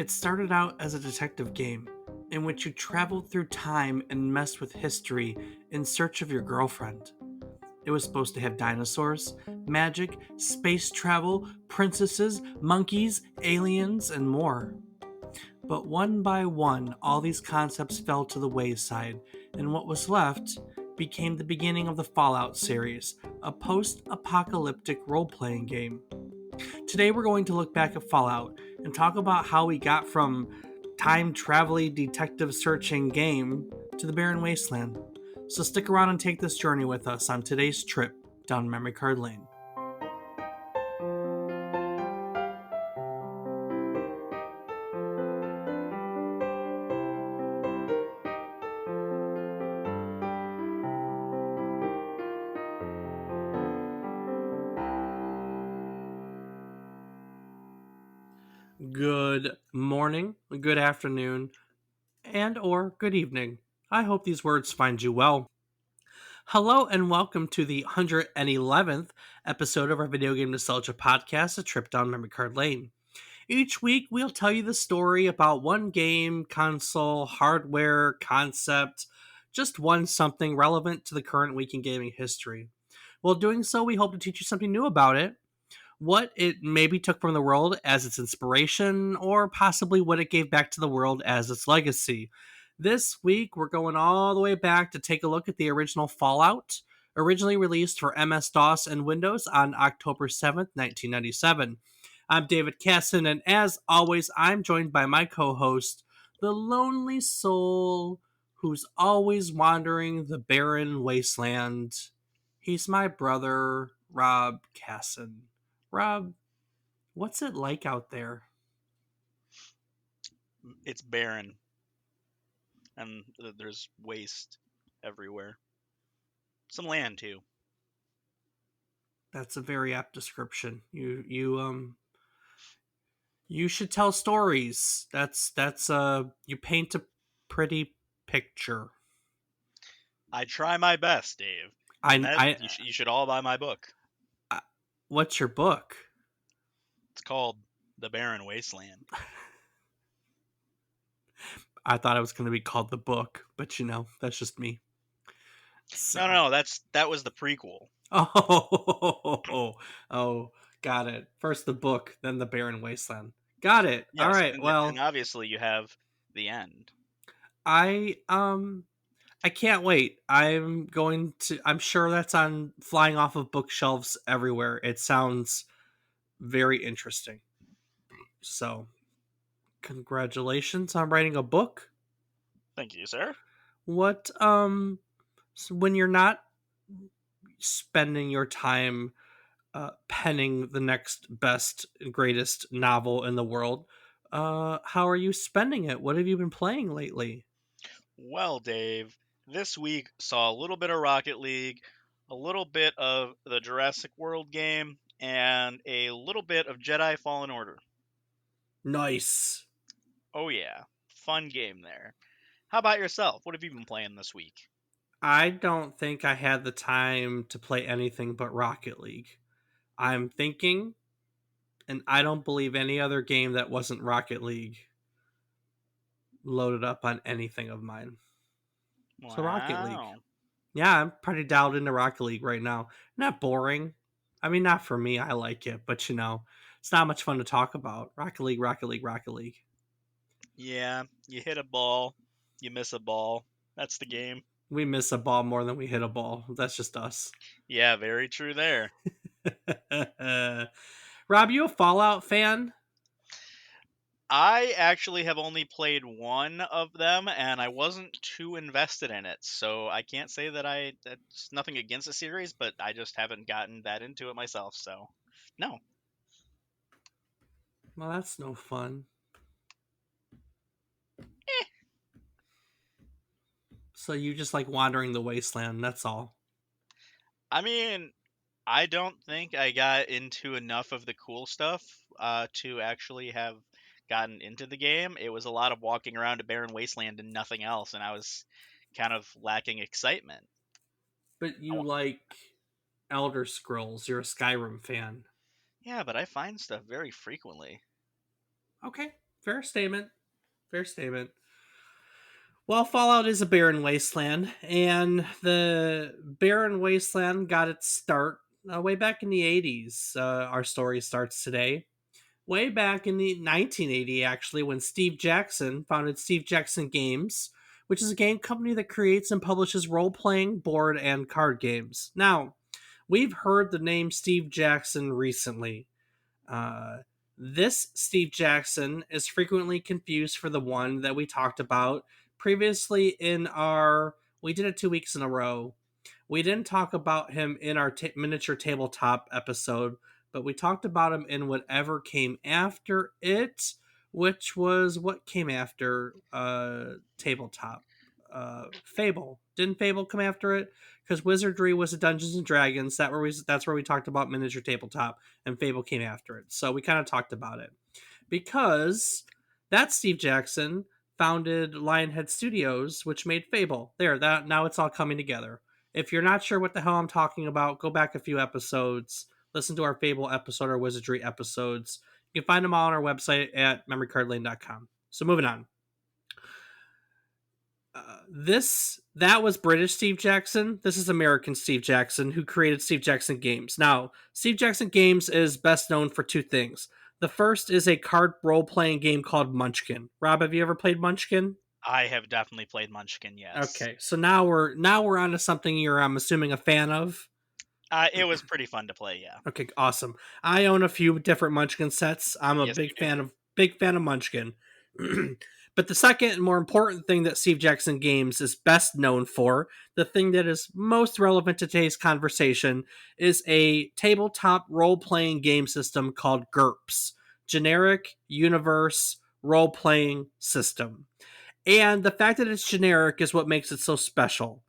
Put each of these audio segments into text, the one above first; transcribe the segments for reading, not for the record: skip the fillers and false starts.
It started out as a detective game in which you traveled through time and messed with history in search of your girlfriend. It was supposed to have dinosaurs, magic, space travel, princesses, monkeys, aliens, and more. But one by one, all these concepts fell to the wayside, and what was left became the beginning of the Fallout series, a post apocalyptic role playing game. Today, we're going to look back at Fallout and talk about how we got from time traveling detective searching game to the barren wasteland. So, stick around and take this journey with us on today's trip down memory card lane. Good morning, good afternoon, and or good evening. I hope these words find you well. Hello and welcome to the 111th episode of our video game nostalgia podcast, A Trip Down Memory Card Lane. Each week, we'll tell you the story about one game, console, hardware, concept, just one something relevant to the current week in gaming history. While doing so, we hope to teach you something new about it, what it maybe took from the world as its inspiration, or possibly what it gave back to the world as its legacy. This week, we're going all the way back to take a look at the original Fallout, originally released for MS-DOS and Windows on October 7th, 1997. I'm David Casson, and as always, I'm joined by my co-host, the lonely soul who's always wandering the barren wasteland. He's my brother, Rob Casson. Rob, what's it like out there? It's barren, and there's waste everywhere. Some land too. That's a very apt description. You should tell stories. That's you paint a pretty picture. I try my best, Dave. And you should all buy my book. What's your book? It's called The Barren Wasteland. I thought it was going to be called The Book, but that's just me. So. No, that was the prequel. Oh, got it. First the book, then the barren wasteland. Got it. Yes, all right. And obviously you have the end. I can't wait. I'm sure that's on flying off of bookshelves everywhere. It sounds very interesting. So, congratulations on writing a book. Thank you, sir. What so when you're not spending your time penning the next best greatest novel in the world, how are you spending it? What have you been playing lately? Well, Dave, this week saw a little bit of Rocket League, a little bit of the Jurassic World game, and a little bit of Jedi Fallen Order. Nice. Oh yeah, fun game there. How about yourself? What have you been playing this week? I don't think I had the time to play anything but Rocket League. I'm thinking, and I don't believe any other game that wasn't Rocket League loaded up on anything of mine. Wow. So Rocket League. Yeah, I'm pretty dialed into Rocket League right now. Not boring. I mean, not for me. I like it, but it's not much fun to talk about. Rocket League, Rocket League, Rocket League. Yeah, you hit a ball, you miss a ball. That's the game. We miss a ball more than we hit a ball. That's just us. Yeah, very true there. Rob, you a Fallout fan? I actually have only played one of them, and I wasn't too invested in it, so I can't say that's nothing against the series, but I just haven't gotten that into it myself, so no. Well, that's no fun. So you just like wandering the wasteland, that's all. I mean, I don't think I got into enough of the cool stuff to actually have gotten into the game. It was a lot of walking around a barren wasteland and nothing else, and I was kind of lacking excitement. But you like Elder Scrolls. You're a Skyrim fan. Yeah, but I find stuff very frequently. Okay. Fair statement. Fair statement. Well, Fallout is a barren wasteland, and the barren wasteland got its start way back in the 80s. Our story starts today. Way back in the 1980, actually, when Steve Jackson founded Steve Jackson Games, which is a game company that creates and publishes role playing, board, and card games. Now, we've heard the name Steve Jackson recently. Uh, this Steve Jackson is frequently confused for the one that we talked about previously in our. We did it 2 weeks in a row. We didn't talk about him in our miniature tabletop episode, but we talked about him in whatever came after it, which was what came after tabletop. Fable. Didn't Fable come after it? Because Wizardry was a Dungeons and Dragons. That's where we talked about miniature tabletop, and Fable came after it. So we kind of talked about it because that Steve Jackson founded Lionhead Studios, which made Fable. There, that now it's all coming together. If you're not sure what the hell I'm talking about, go back a few episodes, listen to our Fable episode or Wizardry episodes. You can find them all on our website at memorycardlane.com. So moving on. This that was British Steve Jackson. This is American Steve Jackson, who created Steve Jackson Games. Now, Steve Jackson Games is best known for two things. The first is a card role playing game called Munchkin. Rob, have you ever played Munchkin? I have definitely played Munchkin, yes. Okay, so now we're on to something you're, I'm assuming, a fan of. It was pretty fun to play, yeah. Okay, awesome. I own a few different Munchkin sets. I'm a Yes, you do. big fan of Munchkin. But the second and more important thing that Steve Jackson Games is best known for, the thing that is most relevant to today's conversation, is a tabletop role-playing game system called GURPS, Generic Universe Role Playing System. And the fact that it's generic is what makes it so special.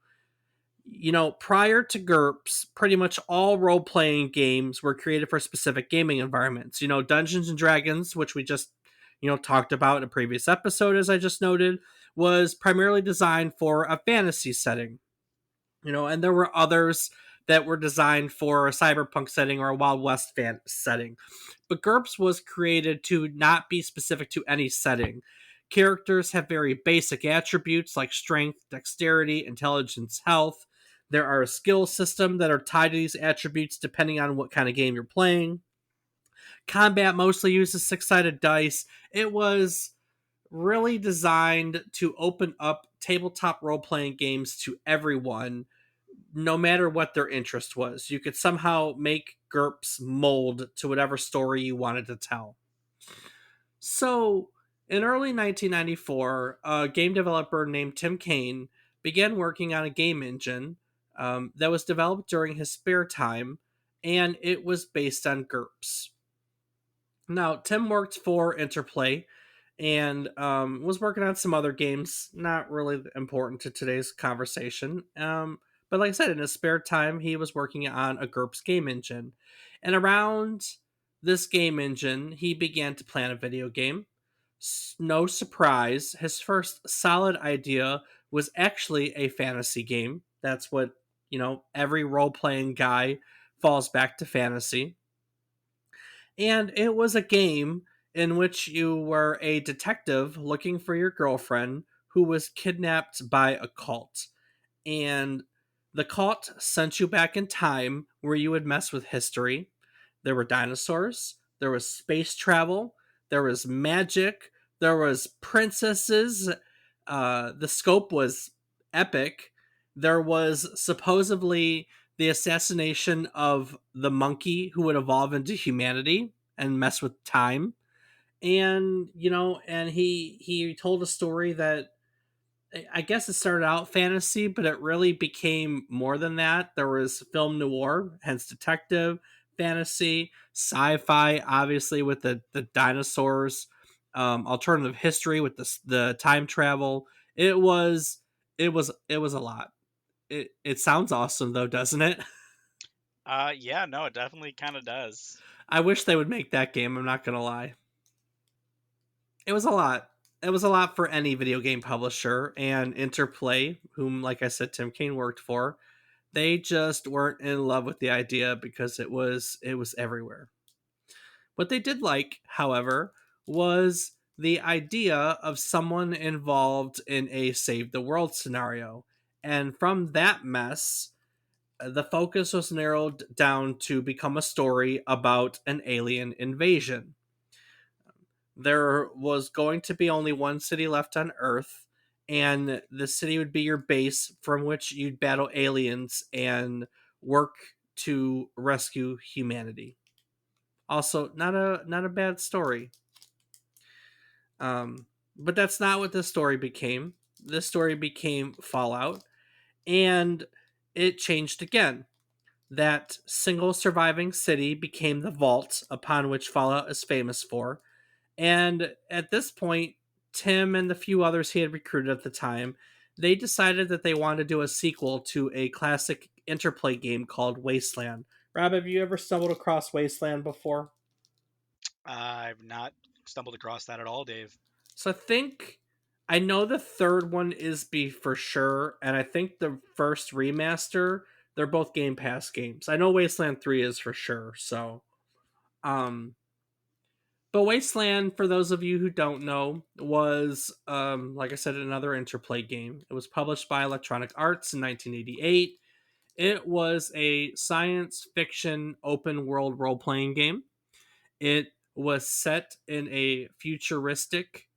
Prior to GURPS, pretty much all role playing games were created for specific gaming environments. Dungeons and Dragons, which we just, talked about in a previous episode, as I just noted, was primarily designed for a fantasy setting. And there were others that were designed for a cyberpunk setting or a Wild West fan setting. But GURPS was created to not be specific to any setting. Characters have very basic attributes like strength, dexterity, intelligence, health. There are a skill system that are tied to these attributes depending on what kind of game you're playing. Combat mostly uses six-sided dice. It was really designed to open up tabletop role-playing games to everyone, no matter what their interest was. You could somehow make GURPS mold to whatever story you wanted to tell. So, in early 1994, a game developer named Tim Kaine began working on a game engine that was developed during his spare time, and it was based on GURPS. Now, Tim worked for Interplay and was working on some other games, not really important to today's conversation. But like I said, in his spare time, he was working on a GURPS game engine. And around this game engine, he began to plan a video game. No surprise, his first solid idea was actually a fantasy game. That's what, every role playing guy falls back to fantasy. And it was a game in which you were a detective looking for your girlfriend who was kidnapped by a cult. And the cult sent you back in time where you would mess with history. There were dinosaurs, there was space travel, there was magic, there was princesses. The scope was epic. There was supposedly the assassination of the monkey who would evolve into humanity and mess with time. And he told a story that I guess it started out fantasy, but it really became more than that. There was film noir, hence detective, fantasy, sci-fi, obviously with the dinosaurs, alternative history with the time travel. It was a lot. It sounds awesome though, doesn't it? Yeah, no, it definitely kind of does. I wish they would make that game. I'm not gonna lie. It was a lot. It was a lot for any video game publisher, and Interplay, whom, like I said, Tim Kaine worked for, they just weren't in love with the idea because it was everywhere. What they did like, however, was the idea of someone involved in a save the world scenario. And from that mess, the focus was narrowed down to become a story about an alien invasion. There was going to be only one city left on Earth, and the city would be your base from which you'd battle aliens and work to rescue humanity. Also, not a bad story. But that's not what this story became. This story became Fallout, and it changed again. That single surviving city became the vault upon which Fallout is famous for. And at this point, Tim and the few others he had recruited at the time, they decided that they wanted to do a sequel to a classic interplay game called Wasteland. Rob, have you ever stumbled across Wasteland before? I've not stumbled across that at all, Dave. So I know the third one is B for sure, and I think the first remaster, they're both Game Pass games. I know Wasteland 3 is for sure, so um but Wasteland, for those of you who don't know, was like I said, another interplay game. It was published by Electronic Arts in 1988. It was a science fiction open world role playing game. It was set in a futuristic,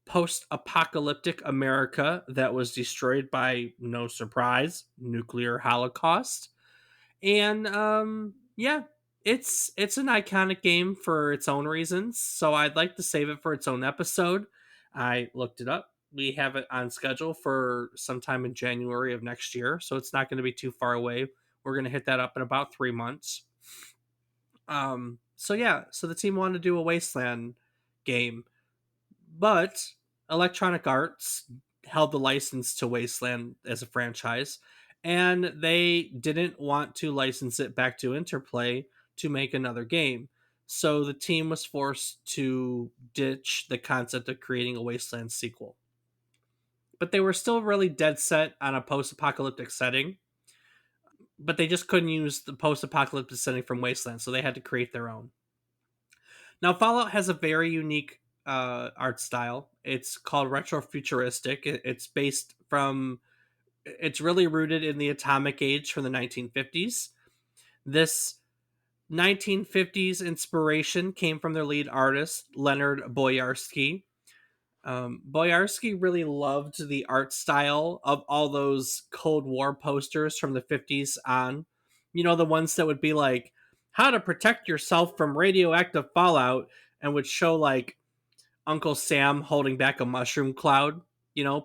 post apocalyptic America that was destroyed by, no surprise, nuclear holocaust. And yeah, it's an iconic game for its own reasons. So I'd like to save it for its own episode. I looked it up. We have it on schedule for sometime in January of next year, so it's not going to be too far away. We're going to hit that up in about 3 months. So yeah, so the team wanted to do a Wasteland game, but Electronic Arts held the license to Wasteland as a franchise, and they didn't want to license it back to Interplay to make another game. So the team was forced to ditch the concept of creating a Wasteland sequel. But they were still really dead set on a post apocalyptic setting, but they just couldn't use the post apocalyptic setting from Wasteland, so they had to create their own. Now, Fallout has a very unique art style. It's called retro-futuristic. It's based from. It's really rooted in the atomic age from the 1950s. This 1950s inspiration came from their lead artist Leonard Boyarsky. Boyarsky really loved the art style of all those Cold War posters from the 50s on. You know, the ones that would be like, how to protect yourself from radioactive fallout, and would show like Uncle Sam holding back a mushroom cloud,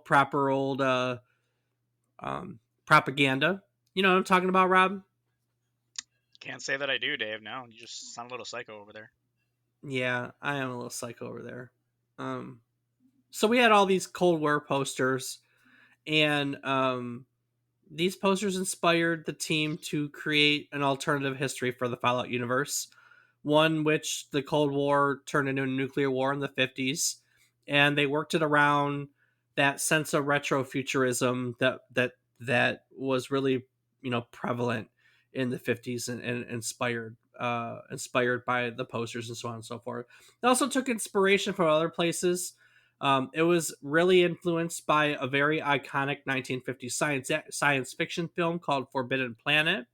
proper old propaganda. You know what I'm talking about, Rob? Can't say that I do, Dave. No, you just sound a little psycho over there. Yeah, I am a little psycho over there. Um, so we had all these Cold War posters, and these posters inspired the team to create an alternative history for the Fallout universe, one which the Cold War turned into a nuclear war in the 50s, and they worked it around that sense of retrofuturism that was really prevalent in the 50s, and inspired by the posters and so on and so forth. They also took inspiration from other places. It was really influenced by a very iconic 1950s science fiction film called Forbidden Planet.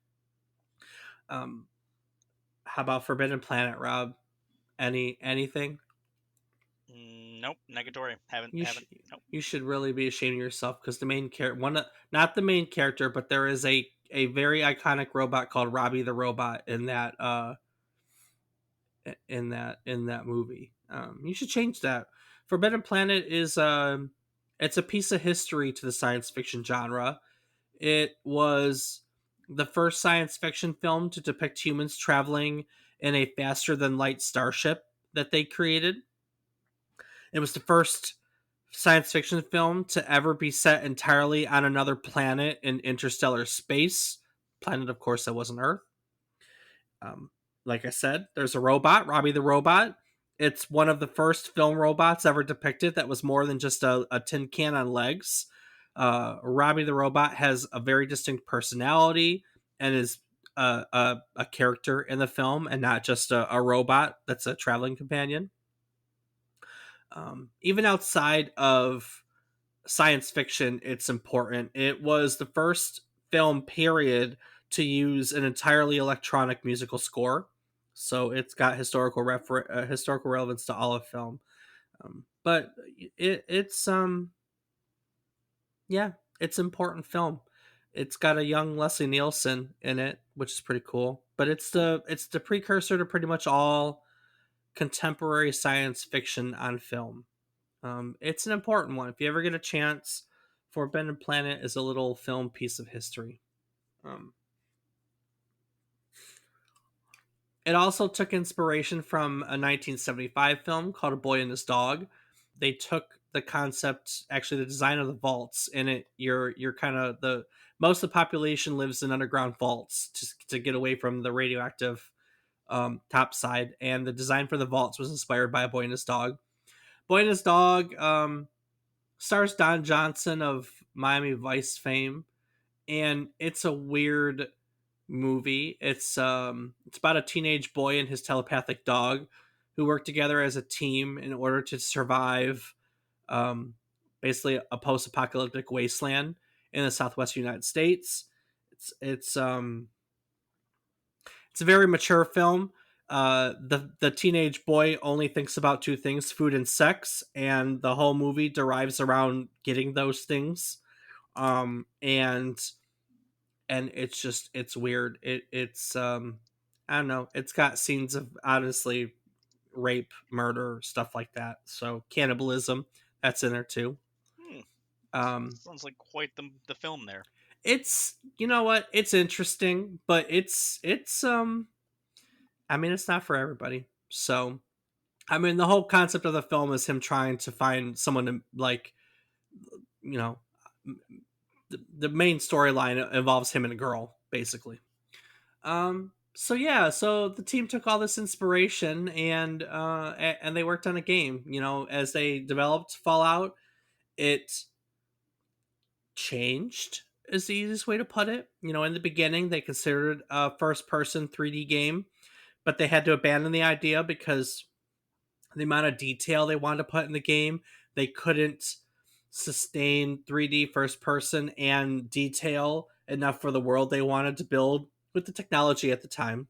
Um, how about Forbidden Planet, Rob? Anything? Nope, negatory. Haven't, You sh- haven't. Nope. you should really be ashamed of yourself, because the main character, not the main character, but there is a very iconic robot called Robbie the Robot in that movie. You should change that. Forbidden Planet is it's a piece of history to the science fiction genre. It was the first science fiction film to depict humans traveling in a faster than light starship that they created. It was the first science fiction film to ever be set entirely on another planet in interstellar space. Planet, of course, that wasn't Earth. Um, like I said, there's a robot, Robbie the Robot. It's one of the first film robots ever depicted that was more than just a tin can on legs. Robbie the Robot has a very distinct personality and is a character in the film, and not just a robot that's a traveling companion. Even outside of science fiction, it's important. It was the first film period to use an entirely electronic musical score, so it's got historical relevance to all of film. But it's yeah, it's important film. It's got a young Leslie Nielsen in it, which is pretty cool. But it's the precursor to pretty much all contemporary science fiction on film. It's an important one. If you ever get a chance, Forbidden Planet is a little film piece of history. Um, it also took inspiration from a 1975 film called A Boy and His Dog. They took the concept, actually the design of the vaults in it. You're kind of the most of the population lives in underground vaults to get away from the radioactive top side, and the design for the vaults was inspired by A Boy and His Dog. Boy and His Dog stars Don Johnson of Miami Vice fame, and it's a weird movie. It's about a teenage boy and his telepathic dog who work together as a team in order to survive um, basically a post-apocalyptic wasteland in the southwest United States. It's a very mature film. The teenage boy only thinks about two things: food and sex, and the whole movie derives around getting those things. And it's weird. It's I don't know. It's got scenes of honestly rape, murder, stuff like that. So cannibalism, that's in there too. Hmm. Um, Sounds like quite the film there. it's you know what? It's interesting, but it's I mean, it's not for everybody. So I mean, the whole concept of the film is him trying to find someone to like, you know, the main storyline involves him and a girl, basically. So yeah, so the team took all this inspiration and they worked on a game. You know, as they developed Fallout, it changed is the easiest way to put it. You know, in the beginning, they considered a first-person 3D game, but they had to abandon the idea because the amount of detail they wanted to put in the game, they couldn't sustain 3D first person and detail enough for the world they wanted to build with the technology at the time.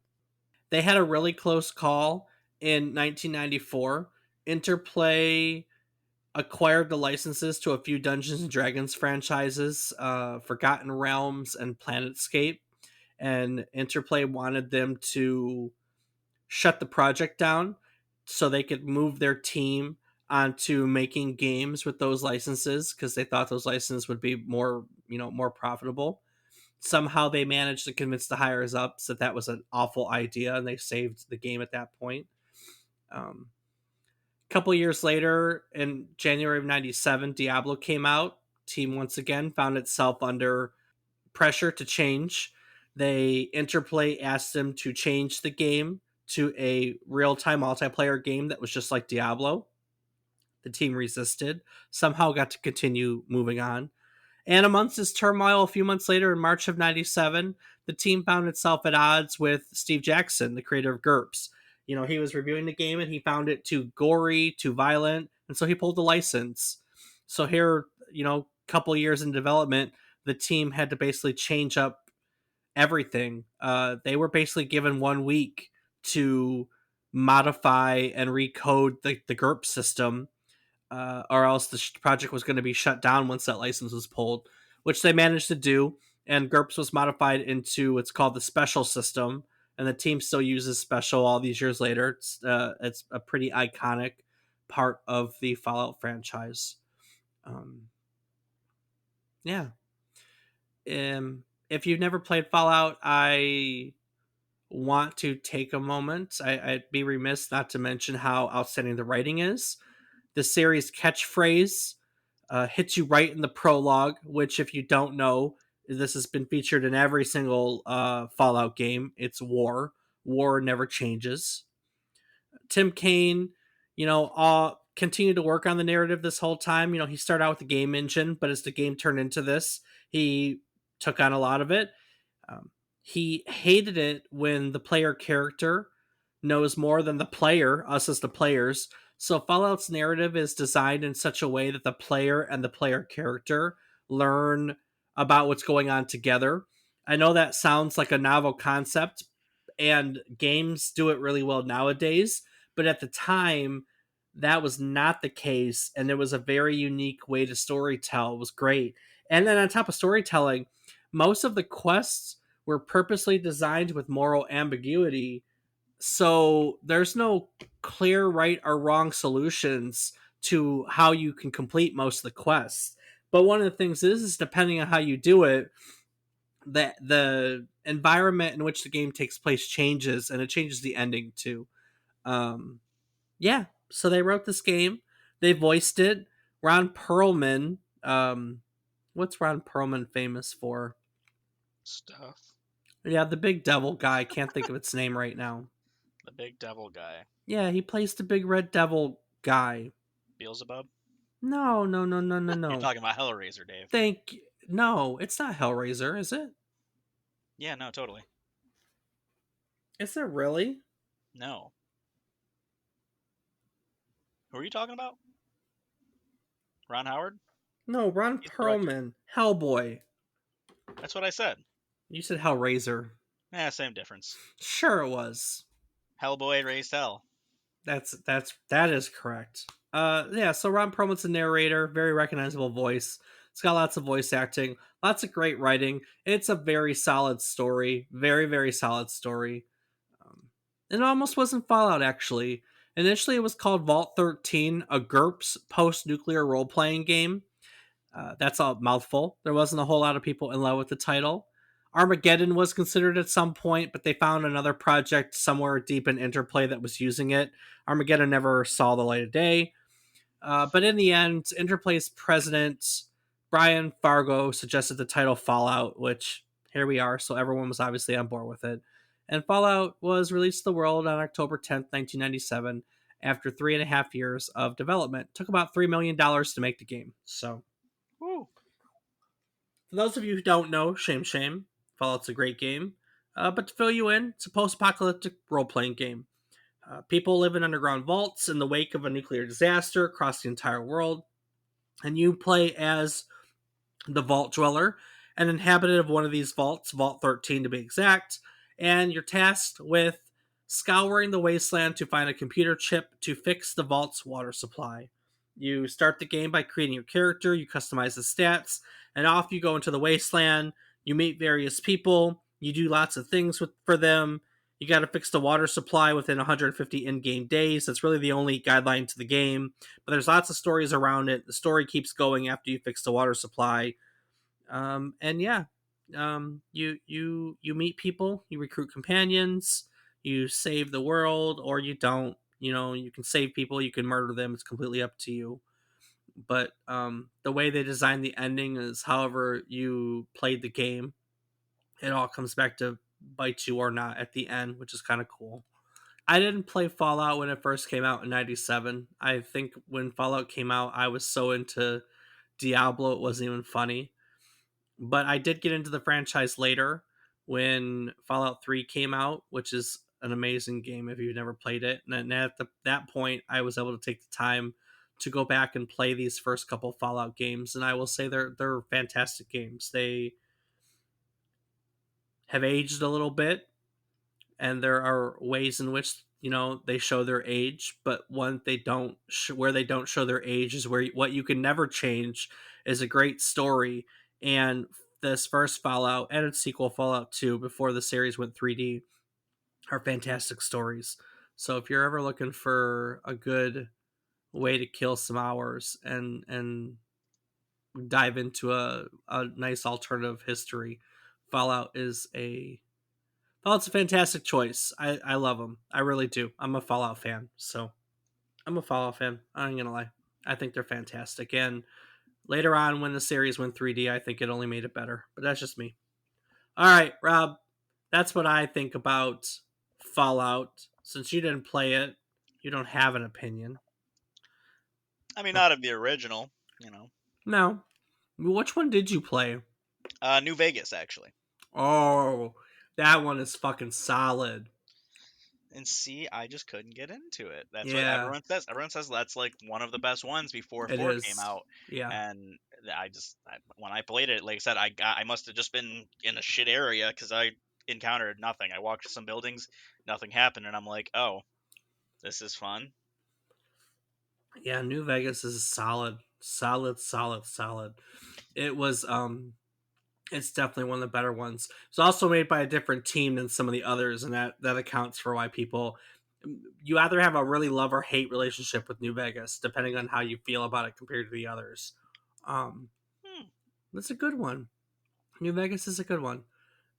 They had a really close call in 1994. Interplay acquired the licenses to a few Dungeons and Dragons franchises, Forgotten Realms and Planetscape, and Interplay wanted them to shut the project down so they could move their team onto making games with those licenses because they thought those licenses would be more, more profitable. Somehow they managed to convince the higher ups that that was an awful idea, and they saved the game at that point. A couple years later, in January of '97, Diablo came out. Team once again found itself under pressure to change. They Interplay asked them to change the game to a real-time multiplayer game that was just like Diablo. The team resisted, somehow got to continue moving on. And amongst this turmoil, a few months later, in March of '97, the team found itself at odds with Steve Jackson, the creator of GURPS. You know, he was reviewing the game and he found it too gory, too violent, and so he pulled the license. So here, a couple years in development, the team had to basically change up everything. They were basically given 1 week to modify and recode the GURPS system, or else the project was going to be shut down once that license was pulled, which they managed to do. And GURPS was modified into what's called the Special system, and the team still uses Special all these years later. It's a pretty iconic part of the Fallout franchise. Um, yeah. If you've never played Fallout, I want to take a moment. I'd be remiss not to mention how outstanding the writing is. The series catchphrase hits you right in the prologue, which, if you don't know, this has been featured in every single Fallout game. It's war. War never changes. Tim Kaine, continued to work on the narrative this whole time. You know, he started out with the game engine, but as the game turned into this, he took on a lot of it. Um, he hated it when the player character knows more than the player, us as the players. So Fallout's narrative is designed in such a way that the player and the player character learn about what's going on together. I know that sounds like a novel concept, and games do it really well nowadays, but at the time, that was not the case, and it was a very unique way to storytell. It was great. And then on top of storytelling, most of the quests were purposely designed with moral ambiguity, so there's no clear right or wrong solutions to how you can complete most of the quests. But one of the things is depending on how you do it, that the environment in which the game takes place changes, and it changes the ending too. Um, yeah, so they wrote this game, they voiced it. Ron Perlman. What's Ron Perlman famous for? Stuff. Yeah, the big devil guy. I can't think of its name right now. The big devil guy. Yeah, he plays the big red devil guy. Beelzebub? No, no, no, no, no, You're no. talking about Hellraiser, Dave. No, it's not Hellraiser, is it? Yeah, no, totally. Is it really? No. Who are you talking about? Ron Howard? No, Ron He's the director. Perlman. Hellboy. That's what I said. You said Hellraiser. Same difference. Sure it was. Hellboy raised hell. That is correct. Yeah, so Ron Perlman's a narrator, very recognizable voice. It's got lots of voice acting, lots of great writing. It's a very solid story. Very, very solid story. It almost wasn't Fallout, actually. Initially, it was called Vault 13, a GURPS post nuclear role playing game. That's a mouthful. There wasn't a whole lot of people in love with the title. Armageddon was considered at some point, but they found another project somewhere deep in Interplay that was using it. Armageddon never saw the light of day. But in the end, Interplay's president, Brian Fargo, suggested the title Fallout, which here we are. So everyone was obviously on board with it. And Fallout was released to the world on October 10th, 1997, after 3.5 years of development. It took about $3 million to make the game. So Woo. for those of you who don't know, shame, shame. Fallout's a great game. But to fill you in, it's a post apocalyptic role playing game. People live in underground vaults in the wake of a nuclear disaster across the entire world. And you play as the Vault Dweller, an inhabitant of one of these vaults, Vault 13 to be exact, and you're tasked with scouring the wasteland to find a computer chip to fix the vault's water supply. You start the game by creating your character, you customize the stats, and off you go into the wasteland. You meet various people, you do lots of things for them. You got to fix the water supply within 150 in-game days. That's really the only guideline to the game, but there's lots of stories around it. The story keeps going after you fix the water supply. And yeah, you meet people, you recruit companions, you save the world, or you don't. You know, you can save people, you can murder them. It's completely up to you. But the way they design the ending is, however you played the game, it all comes back to bite you or not at the end, which is kind of cool. I didn't play Fallout when it first came out in '97. I think when Fallout came out, I was so into Diablo it wasn't even funny. But I did get into the franchise later when Fallout 3 came out, which is an amazing game if you've never played it. And that point, I was able to take the time to go back and play these first couple Fallout games, and I will say they're fantastic games. They have aged a little bit, and there are ways in which they show their age, but where they don't show their age is where what you can never change is a great story. And this first Fallout and its sequel Fallout 2 before the series went 3D are fantastic stories. So if you're ever looking for a good way to kill some hours and dive into a nice alternative history, Fallout is a Fallout's a fantastic choice. I love them. I really do. I'm a Fallout fan. So I'm a Fallout fan. I ain't gonna lie. I think they're fantastic. And later on, when the series went 3D, I think it only made it better. But that's just me. All right, Rob. That's what I think about Fallout. Since you didn't play it, you don't have an opinion. I mean, not of the original, you know. No. Which one did you play? New Vegas, actually. Oh, that one is fucking solid. And see, I just couldn't get into it. That's what Yeah, everyone says. Everyone says that's like one of the best ones before it 4 came is. out. Yeah. And when I played it, like I said, I must have just been in a shit area because I encountered nothing. I walked to some buildings, nothing happened, and I'm like, oh, this is fun. Yeah, New Vegas is solid. Solid, solid, solid. It was it's definitely one of the better ones. It's also made by a different team than some of the others, and that accounts for why people you either have a really love or hate relationship with New Vegas, depending on how you feel about it compared to the others. Um, Hmm. it's a good one. New Vegas is a good one.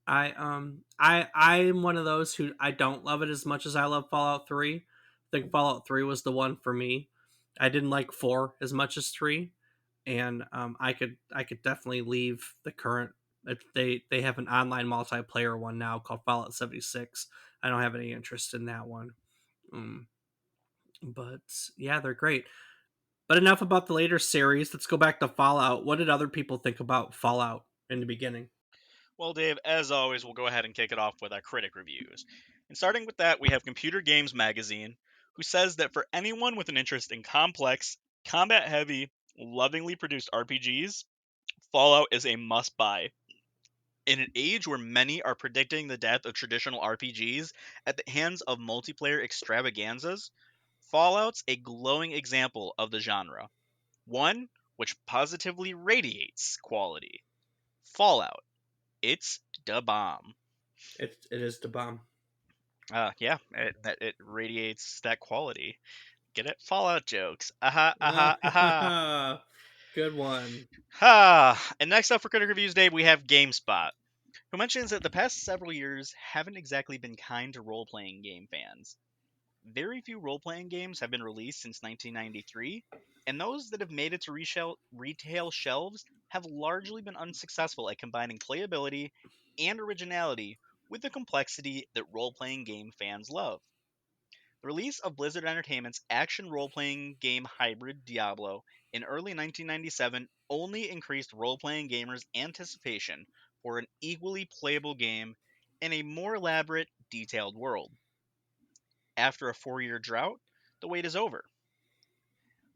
I'm one of those who I don't love it as much as I love Fallout 3. I think Fallout 3 was the one for me. I didn't like 4 as much as 3, and I could definitely leave the current. They have an online multiplayer one now called Fallout 76. I don't have any interest in that one. Um, but yeah, they're great. But enough about the later series. Let's go back to Fallout. What did other people think about Fallout in the beginning? Well, Dave, as always, we'll go ahead and kick it off with our critic reviews. And starting with that, we have Computer Games Magazine, who says that for anyone with an interest in complex, combat heavy, lovingly produced RPGs, Fallout is a must buy. In an age where many are predicting the death of traditional RPGs at the hands of multiplayer extravaganzas, Fallout's a glowing example of the genre. One which positively radiates quality. Fallout. It's da bomb. It is the bomb. Yeah, it radiates that quality. Get it? Fallout jokes. Aha, aha, aha. Good one. Ha! And next up for Critic Reviews Day, we have GameSpot, who mentions that the past several years haven't exactly been kind to role playing game fans. Very few role playing games have been released since 1993, and those that have made it to retail shelves have largely been unsuccessful at combining playability and originality with the complexity that role playing game fans love. The release of Blizzard Entertainment's action role playing game hybrid Diablo in early 1997 only increased role playing gamers' anticipation for an equally playable game in a more elaborate, detailed world. After a 4 year drought, the wait is over.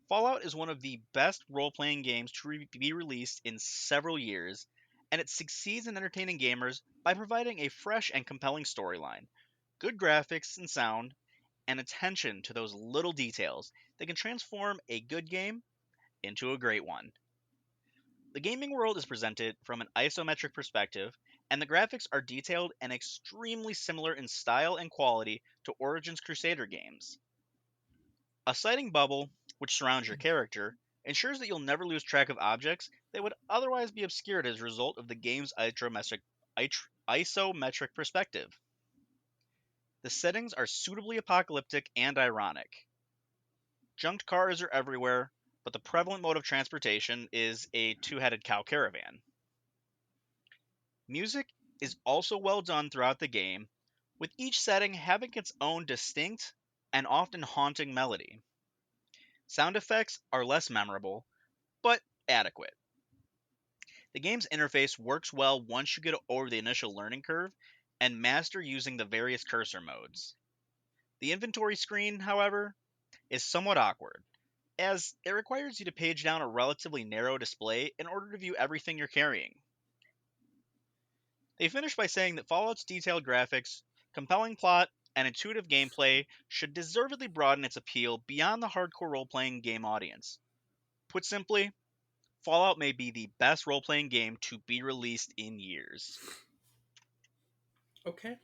Fallout is one of the best role playing games to be released in several years, and it succeeds in entertaining gamers by providing a fresh and compelling storyline, good graphics and sound, and attention to those little details that can transform a good game into a great one. The gaming world is presented from an isometric perspective, and the graphics are detailed and extremely similar in style and quality to Origins Crusader games. A sighting bubble, which surrounds your character, ensures that you'll never lose track of objects that would otherwise be obscured as a result of the game's isometric perspective. The settings are suitably apocalyptic and ironic. Junked cars are everywhere, but the prevalent mode of transportation is a two headed cow caravan. Music is also well done throughout the game, with each setting having its own distinct and often haunting melody. Sound effects are less memorable, but adequate. The game's interface works well once you get over the initial learning curve and master using the various cursor modes. The inventory screen, however, is somewhat awkward, as it requires you to page down a relatively narrow display in order to view everything you're carrying. They finish by saying that Fallout's detailed graphics, compelling plot, and intuitive gameplay should deservedly broaden its appeal beyond the hardcore role playing game audience. Put simply, Fallout may be the best role playing game to be released in years. Okay.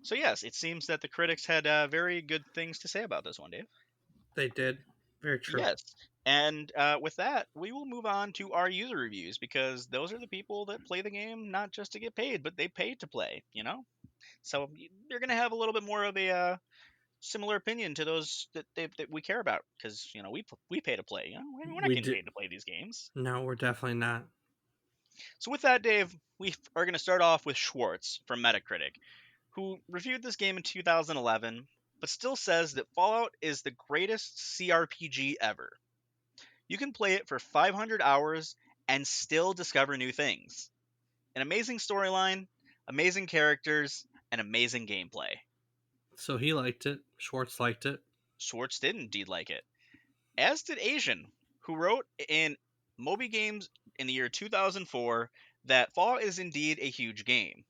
So, yes, it seems that the critics had very good things to say about this one, Dave. They did. Very true. Yes. And with that, we will move on to our user reviews because those are the people that play the game not just to get paid, but they pay to play, you know? So you're going to have a little bit more of a similar opinion to those that we care about because, you know, we pay to play. You know? We're not We getting did. paid to play these games. No, we're definitely not. So with that, Dave, we are going to start off with Schwartz from Metacritic, who reviewed this game in 2011, but still says that Fallout is the greatest CRPG ever. You can play it for 500 hours and still discover new things. An amazing storyline, amazing characters, and amazing gameplay. So he liked it. Schwartz liked it. Schwartz did indeed like it, as did Asian, who wrote in Moby Games in the year 2004 that Fallout is indeed a huge game.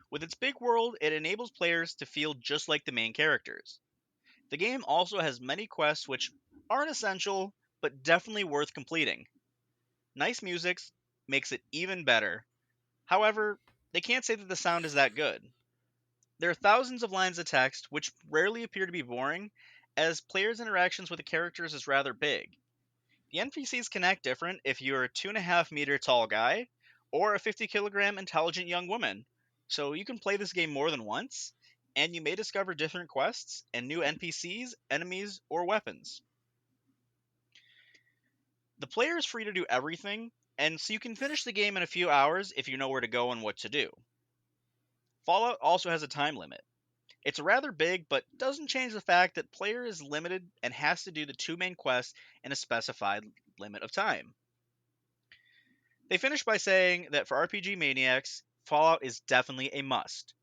With its big world, it enables players to feel just like the main characters. The game also has many quests which aren't essential, but definitely worth completing. Nice music makes it even better. However, they can't say that the sound is that good. There are thousands of lines of text which rarely appear to be boring, as players' interactions with the characters is rather big. The NPCs can act different if you're a 2.5 meter tall guy or a 50 kilogram intelligent young woman. So you can play this game more than once, and you may discover different quests and new NPCs, enemies, or weapons. The player is free to do everything, and so you can finish the game in a few hours if you know where to go and what to do. Fallout also has a time limit. It's rather big, but doesn't change the fact that player is limited and has to do the two main quests in a specified limit of time. They finish by saying that for RPG maniacs, Fallout is definitely a must.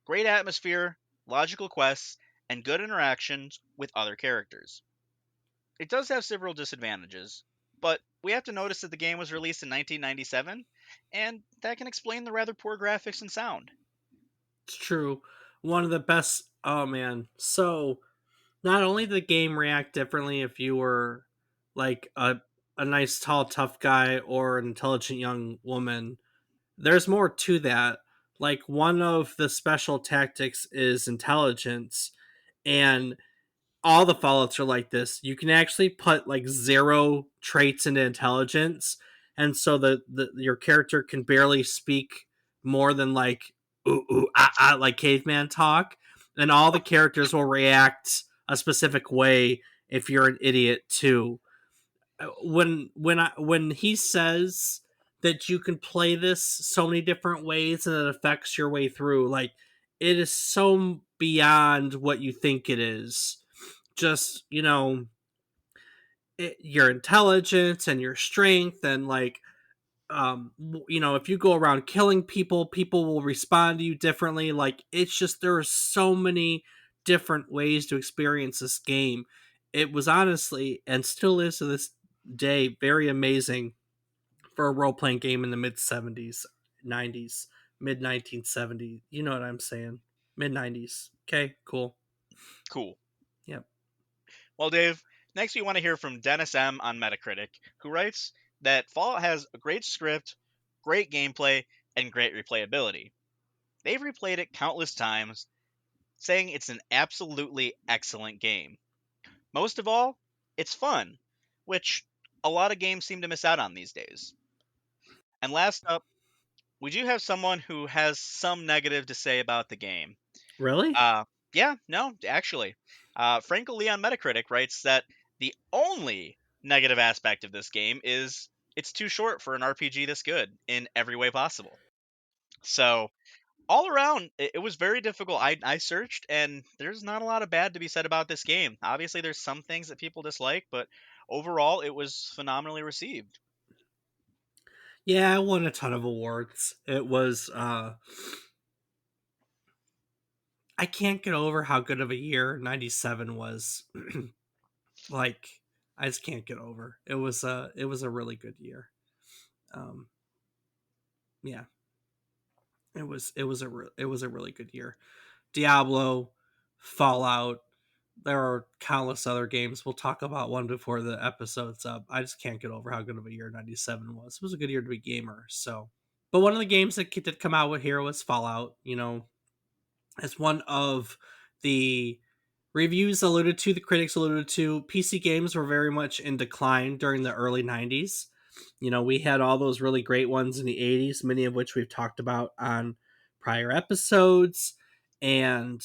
Great atmosphere, logical quests, and good interactions with other characters. It does have several disadvantages, but we have to notice that the game was released in 1997, and that can explain the rather poor graphics and sound. It's true. One of the best. Oh man. So not only did the game react differently if you were like a nice tall tough guy or an intelligent young woman, there's more to that. Like one of the special tactics is intelligence, and all the Fallouts are like this. You can actually put like zero traits into intelligence, and so the your character can barely speak more than like ooh ooh ah ah like caveman talk, and all the characters will react a specific way if you're an idiot too. When he says that you can play this so many different ways and it affects your way through, like it is so beyond what you think it is. Just your intelligence and your strength and like if you go around killing people, people will respond to you differently. Like it's just there are so many different ways to experience this game. It was honestly and still is to this day very amazing for a role-playing game in the mid 70s, 90s, mid 1970s. You know what I'm saying? Mid 90s. Okay, cool. Cool. Yep. Well, Dave, next we want to hear from Dennis M. on Metacritic, who writes that Fallout has a great script, great gameplay, and great replayability. They've replayed it countless times, saying it's an absolutely excellent game. Most of all, it's fun, which a lot of games seem to miss out on these days. And last up, we do have someone who has some negative to say about the game. Really? Uh, yeah, no, actually. Frankel Lee on Metacritic writes that the only negative aspect of this game is it's too short for an RPG this good in every way possible. So, all around, it was very difficult. I searched, and there's not a lot of bad to be said about this game. Obviously, there's some things that people dislike, but overall, it was phenomenally received. Yeah, I won a ton of awards. It was I can't get over how good of a year 97 was. Like I just can't get over. It was a really good year. Um yeah, it was a really good year. Diablo, Fallout, there are countless other games. We'll talk about one before the episode's up. I just can't get over how good of a year 97 was. It was a good year to be a gamer. So, but one of the games that did come out with here was Fallout. As one of the reviews alluded to, the critics alluded to, PC games were very much in decline during the early 90s. We had all those really great ones in the 80s, many of which we've talked about on prior episodes. And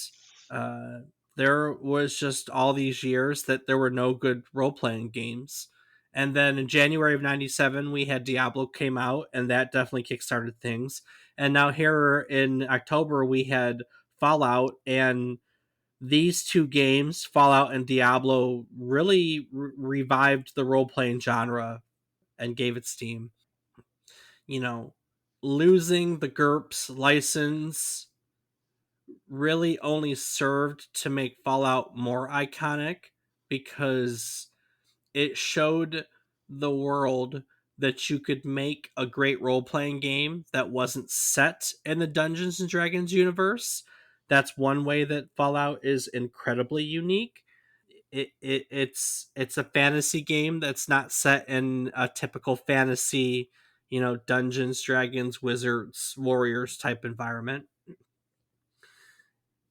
uh, there was just all these years that there were no good role playing games. And then in January of 97, we had Diablo came out, and that definitely kickstarted things. And now here in October, we had Fallout, and these two games, Fallout and Diablo, really revived the role playing genre and gave it steam. You know, Losing the GURPS license really only served to make Fallout more iconic because it showed the world that you could make a great role playing game that wasn't set in the Dungeons and Dragons universe. That's one way that Fallout is incredibly unique. It's a fantasy game that's not set in a typical fantasy, Dungeons, Dragons, Wizards, Warriors type environment.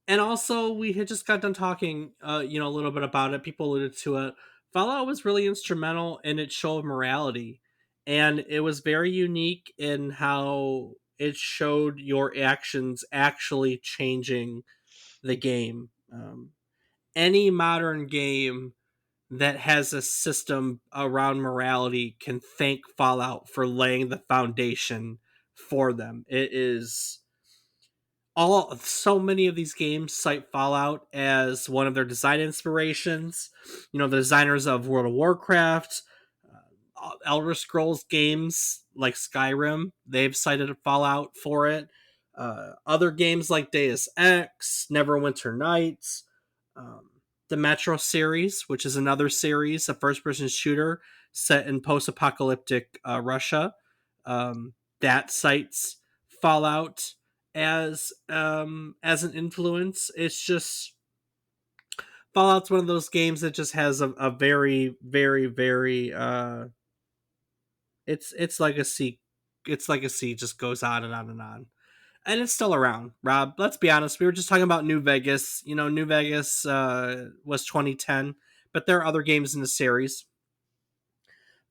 And also, we had just got done talking, a little bit about it. People alluded to it. Fallout was really instrumental in its show of morality, and it was very unique in how it showed your actions actually changing the game. Any modern game that has a system around morality can thank Fallout for laying the foundation for them. It is all so many of these games cite Fallout as one of their design inspirations. The designers of World of Warcraft, Elder Scrolls games like Skyrim, they've cited Fallout for it. Other games like Deus Ex, Neverwinter Nights, um, the Metro series, which is another series, a first-person shooter set in post-apocalyptic Russia, that cites Fallout as an influence. It's just Fallout's one of those games that just has a very, very, very its legacy just goes on and on and on. And it's still around. Rob, let's be honest. We were just talking about New Vegas. New Vegas was 2010, but there are other games in the series.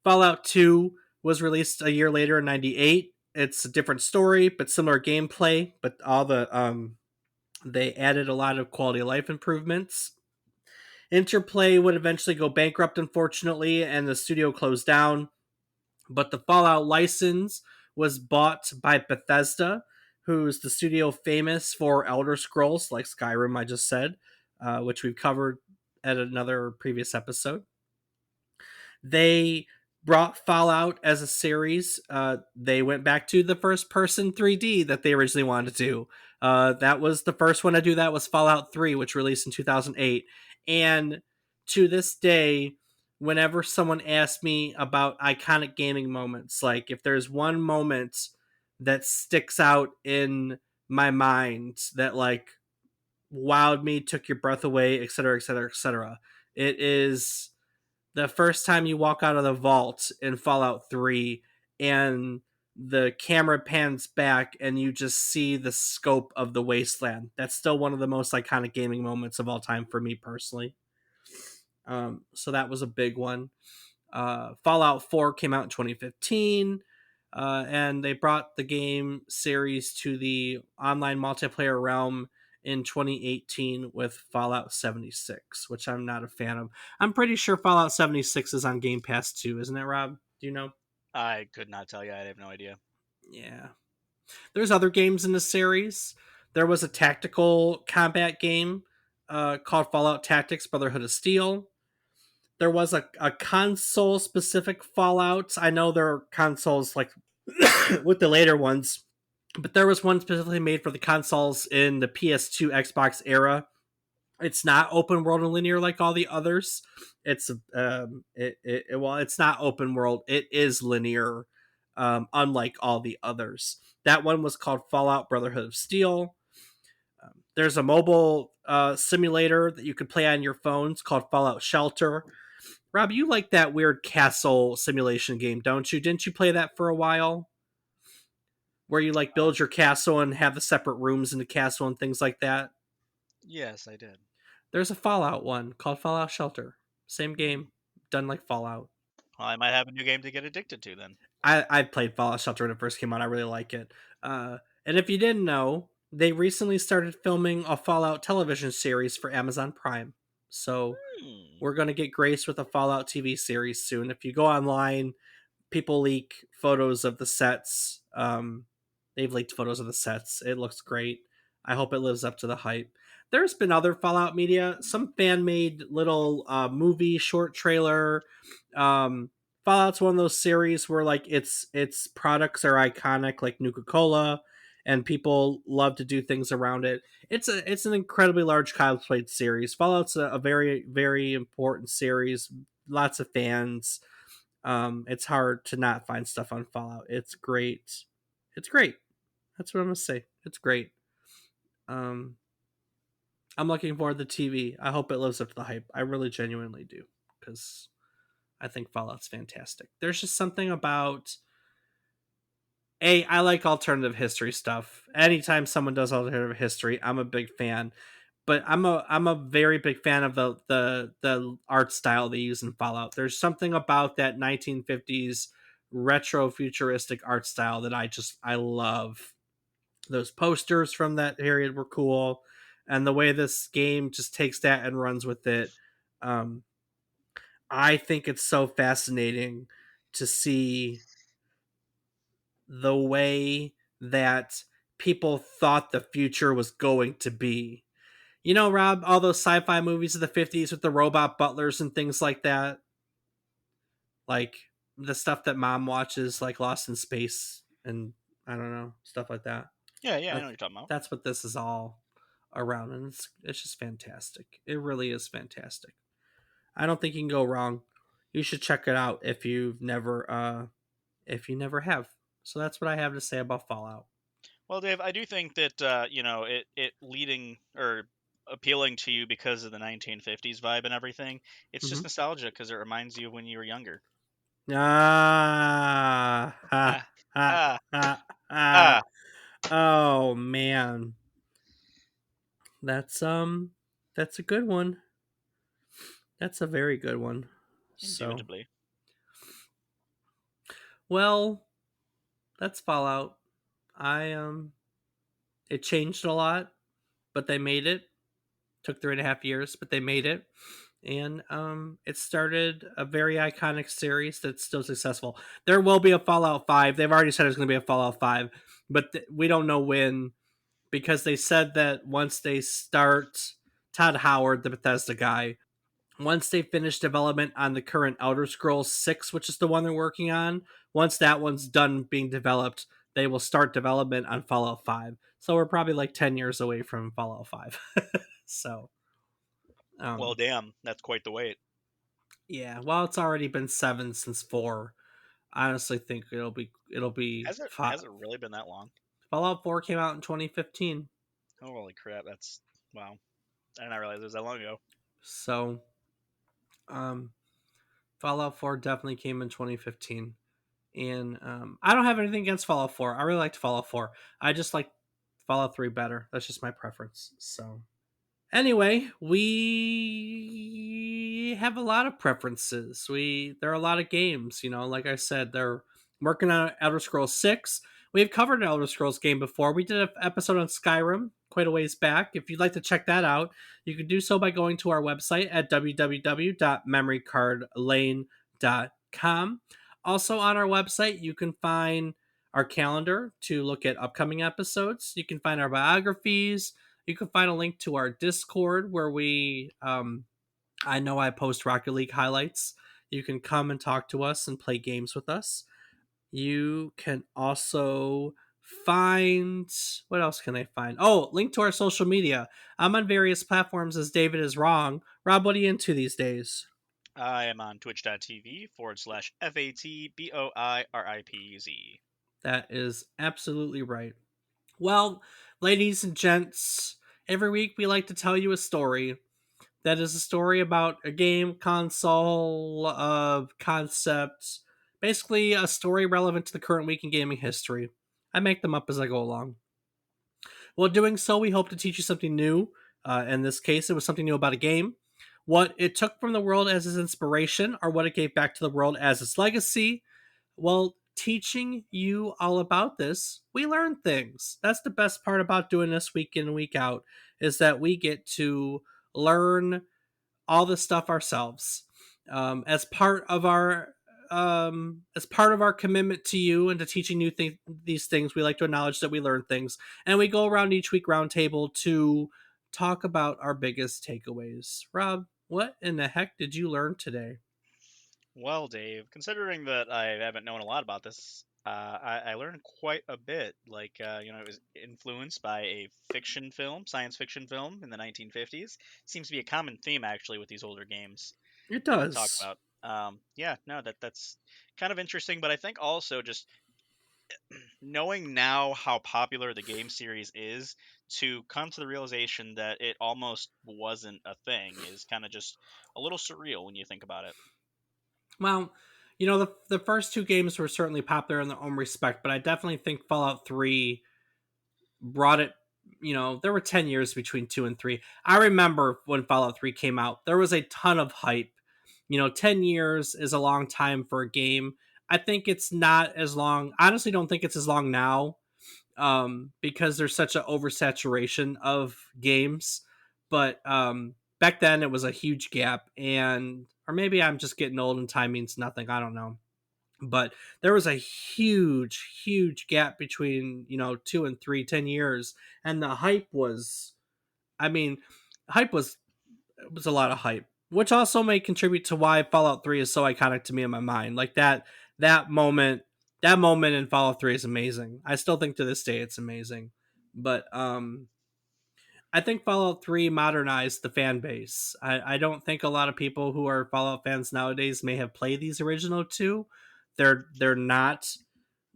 Fallout 2 was released a year later in 98. It's a different story, but similar gameplay. But all they added a lot of quality of life improvements. Interplay would eventually go bankrupt, unfortunately, and the studio closed down. But the Fallout license was bought by Bethesda, who's the studio famous for Elder Scrolls, like Skyrim, I just said, which we've covered at another previous episode. They brought Fallout as a series. They went back to the first person 3D that they originally wanted to do. That was the first one to do that was Fallout 3, which released in 2008. And to this day, whenever someone asks me about iconic gaming moments, like if there's one moment that sticks out in my mind that like wowed me, took your breath away, etc., etc., etc., it is the first time you walk out of the vault in Fallout 3 and the camera pans back and you just see the scope of the wasteland. That's still one of the most iconic gaming moments of all time for me personally. So that was a big one. Fallout 4 came out in 2015, and they brought the game series to the online multiplayer realm in 2018 with Fallout 76, which I'm not a fan of. I'm pretty sure Fallout 76 is on Game Pass too, isn't it, Rob? Do you know? I could not tell you. I have no idea. Yeah. There's other games in the series. There was a tactical combat game called Fallout Tactics Brotherhood of Steel. There was a console specific Fallout. I know there are consoles like with the later ones, but there was one specifically made for the consoles in the PS2 Xbox era. It's not open world and linear like all the others. It's not open world. It is linear, unlike all the others. That one was called Fallout Brotherhood of Steel. There's a mobile simulator that you could play on your phones called Fallout Shelter. Rob, you like that weird castle simulation game, don't you? Didn't you play that for a while? Where you like build your castle and have the separate rooms in the castle and things like that? Yes, I did. There's a Fallout one called Fallout Shelter. Same Hmm. game, done like Fallout. Well, I might have a new game to get addicted to then. I played Fallout Shelter when it first came out. I really like it. And if you didn't know, they recently started filming a Fallout television series for Amazon Prime. So Hmm. we're going to get graced with a Fallout TV series soon. If you go online, people leak photos of the sets. They've leaked photos of the sets. It looks great. I hope it lives up to the hype. There's been other Fallout media, some fan made little movie short trailer. Um, Fallout's one of those series where like its products are iconic, like Nuka Cola. and people love to do things around it. It's an incredibly large cosplayed series. Fallout's a very very important series. Lots of fans. It's hard to not find stuff on Fallout. It's great. It's great. That's what I'm gonna say. It's great. Um, I'm looking forward to the TV. I hope it lives up to the hype. I really genuinely do, because I think Fallout's fantastic. There's just something about I like alternative history stuff. Anytime someone does alternative history, I'm a big fan. But I'm a very big fan of the art style they use in Fallout. There's something about that 1950s retro futuristic art style that I love. Those posters from that period were cool, and the way this game just takes that and runs with it. Um, I think it's so fascinating to see the way that people thought the future was going to be. You know, Rob, all those sci-fi movies of the 50s with the robot butlers and things like that, like the stuff that mom watches, like Lost in Space and I don't know, stuff like that. Yeah, yeah, I know That's what you're talking about. that's what this is all around, and it's just fantastic. It really is fantastic. I don't think you can go wrong. You should check it out if you never have. So that's what I have to say about Fallout. Well, Dave, I do think that it leading or appealing to you because of the 1950s vibe and everything. It's just Mm-hmm. nostalgia because it reminds you of when you were younger. Ah, ha, Ah, ha, ah, ha, ah. ha. Oh man, that's that's a good one. That's a very good one. So, Indubitably. well, that's Fallout. I it changed a lot, but they made it. Took 3.5 years, but they made it. And it started a very iconic series that's still successful. There will be a Fallout 5. They've already said there's going to be a Fallout 5, but we don't know when, because they said that once they start, Todd Howard, the Bethesda guy, once they finish development on the current Elder Scrolls 6, which is the one they're working on, once that one's done being developed, they will start development on Fallout 5. So we're probably like 10 years away from Fallout 5. So, Well, um, damn, that's quite the wait. yeah, well, it's already been 7 since 4. I honestly think it'll be Has it five. has it really been that long? Fallout 4 came out in 2015. Holy crap, that's wow. I did not realize it was that long ago. So, um Fallout 4 definitely came in 2015. And I don't have anything against Fallout 4. I really liked Fallout 4. I just like Fallout 3 better. That's just my preference. So, anyway, we have a lot of preferences. There are a lot of games, like I said, they're working on Elder Scrolls 6. We've covered an Elder Scrolls game before. We did an episode on Skyrim quite a ways back. If you'd like to check that out, you can do so by going to our website at www.memorycardlane.com. Also on our website, you can find our calendar to look at upcoming episodes. You can find our biographies. You can find a link to our Discord where I know I post Rocket League highlights. You can come and talk to us and play games with us. You can also find, what else can I find? Oh, link to our social media. I'm on various platforms as David is wrong. Rob, what are you into these days? I am on twitch.tv/FATBOIRIPUZ. That is absolutely right. Well, ladies and gents, every week we like to tell you a story that is a story about a game, console, concept, basically a story relevant to the current week in gaming history. I make them up as I go along. While doing so, we hope to teach you something new. In this case, it was something new about a game, what it took from the world as its inspiration, or what it gave back to the world as its legacy. Well, teaching you all about this, we learn things. That's the best part about doing this week in and week out, is that we get to learn all this stuff ourselves, as part of our commitment to you and to teaching you these things. We like to acknowledge that we learn things, and we go around each week roundtable to talk about our biggest takeaways. Rob, what in the heck did you learn today? Well, Dave, considering that I haven't known a lot about this I learned quite a bit. Like, it was influenced by a fiction film, science fiction film in the 1950s. Seems to be a common theme actually with these older games It people talk does. about. Yeah, no, that's kind of interesting. But I think also just knowing now how popular the game series is, to come to the realization that it almost wasn't a thing is kind of just a little surreal when you think about it. Well, the first two games were certainly popular in their own respect, but I definitely think Fallout 3 brought it. There were 10 years between 2 and 3. I remember when Fallout 3 came out, there was a ton of hype. 10 years is a long time for a game. I think it's not as long. Honestly, don't think it's as long now, because there's such an oversaturation of games. But back then, it was a huge gap, and or maybe I'm just getting old and time means nothing. I don't know, but there was a huge gap between 2 and 3, 10 years, and the hype was. I mean, hype was it was a lot of hype, which also may contribute to why Fallout 3 is so iconic to me in my mind. Like that moment, that moment in Fallout 3 is amazing. I still think to this day it's amazing. But I think Fallout 3 modernized the fan base. I don't think a lot of people who are Fallout fans nowadays may have played these original two. They're not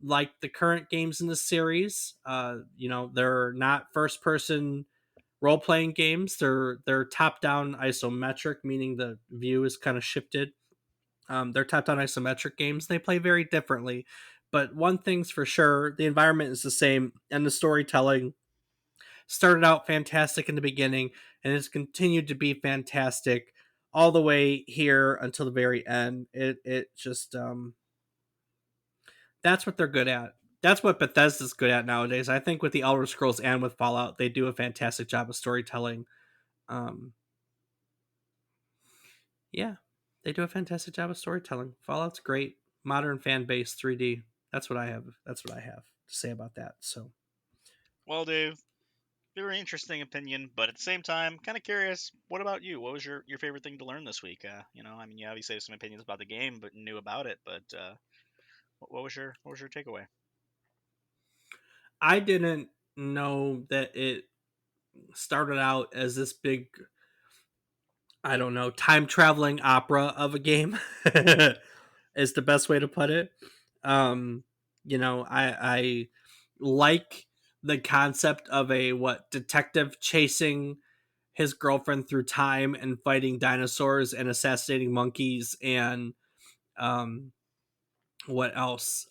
like the current games in the series. They're not first person role playing games. They're top down isometric, meaning the view is kind of shifted. They're top down isometric games. They play very differently, but one thing's for sure: the environment is the same, and the storytelling started out fantastic in the beginning, and it's continued to be fantastic all the way here until the very end. It just That's what they're good at. That's what Bethesda's good at nowadays. I think with the Elder Scrolls and with Fallout, they do a fantastic job of storytelling. Um, Yeah, they do a fantastic job of storytelling. Fallout's great. Modern fan base 3D. That's what I have. That's what I have to say about that. So Well, Dave, very interesting opinion, but at the same time, kind of curious. What about you? What was your favorite thing to learn this week? I mean, you obviously have some opinions about the game, but knew about it. But what was your takeaway? I didn't know that it started out as this big, I don't know, time traveling opera of a game. Is the best way to put it. I like the concept of a what detective chasing his girlfriend through time and fighting dinosaurs and assassinating monkeys and um what else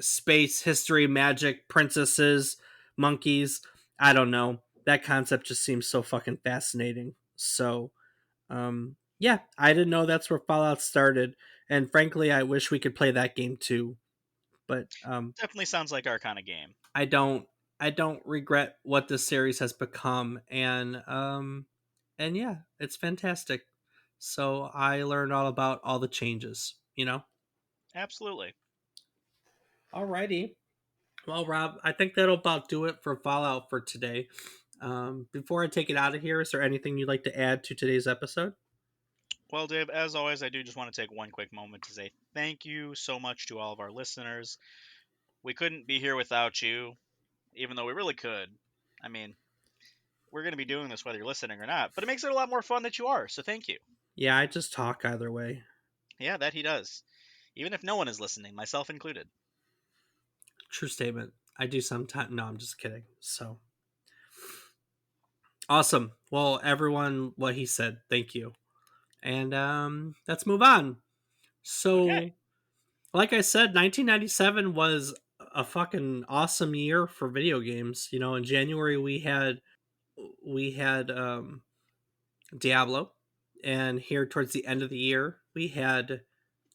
space history magic princesses monkeys. I don't know, that concept just seems so fucking fascinating. So yeah, I didn't know that's where Fallout started, and frankly I wish we could play that game too. But Definitely sounds like our kind of game. I don't I don't regret what this series has become, and yeah, it's fantastic. So I learned all about all the changes. Absolutely. Alrighty. Well, Rob, I think that'll about do it for Fallout for today. Before I take it out of here, is there anything you'd like to add to today's episode? Well, Dave, as always, I do just want to take one quick moment to say thank you so much to all of our listeners. We couldn't be here without you, even though we really could. I mean, we're going to be doing this whether you're listening or not, but it makes it a lot more fun that you are, so thank you. Yeah, I just talk either way. Yeah, that he does. Even if no one is listening, myself included. True statement. I do sometimes. No, I'm just kidding. So awesome. Well, everyone, what he said. Thank you. And let's move on. Okay. So, like I said, 1997 was a fucking awesome year for video games. In January we had Diablo, and here towards the end of the year we had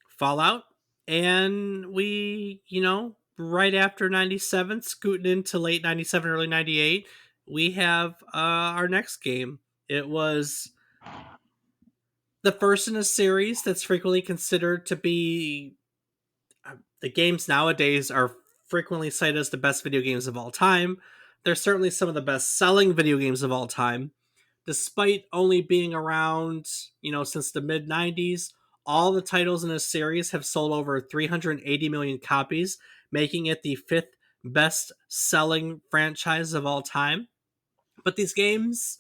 Fallout, and right after 97, scooting into late 97, early 98, we have our next game. It was the first in a series that's frequently considered to be the games nowadays are frequently cited as the best video games of all time. They're certainly some of the best selling video games of all time, despite only being around, since the mid 90s. All the titles in this series have sold over 380 million copies, making it the fifth best selling franchise of all time. But these games,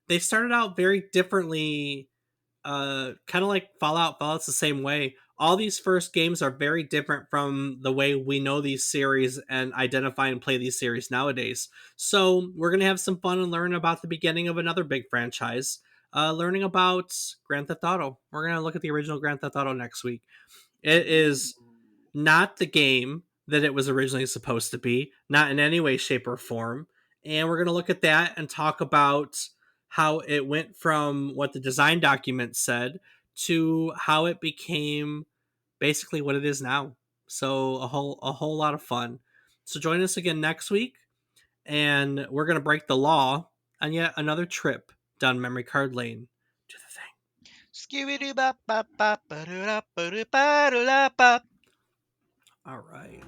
they started out very differently, kind of like Fallout. Fallout's the same way. All these first games are very different from the way we know these series and identify and play these series nowadays. So we're gonna have some fun and learn about the beginning of another big franchise. Learning about Grand Theft Auto. We're gonna look at the original Grand Theft Auto next week. It is Ooh. not the game that it was originally supposed to be, not in any way, shape, or form. And we're going to look at that and talk about how it went from what the design document said to how it became basically what it is now. So a whole lot of fun. So join us again next week, and we're going to break the law on yet another trip down memory card lane. Do the thing. Skibidi bop bop bop ba-do-da, ba-do-ba-do-da, bop. All right.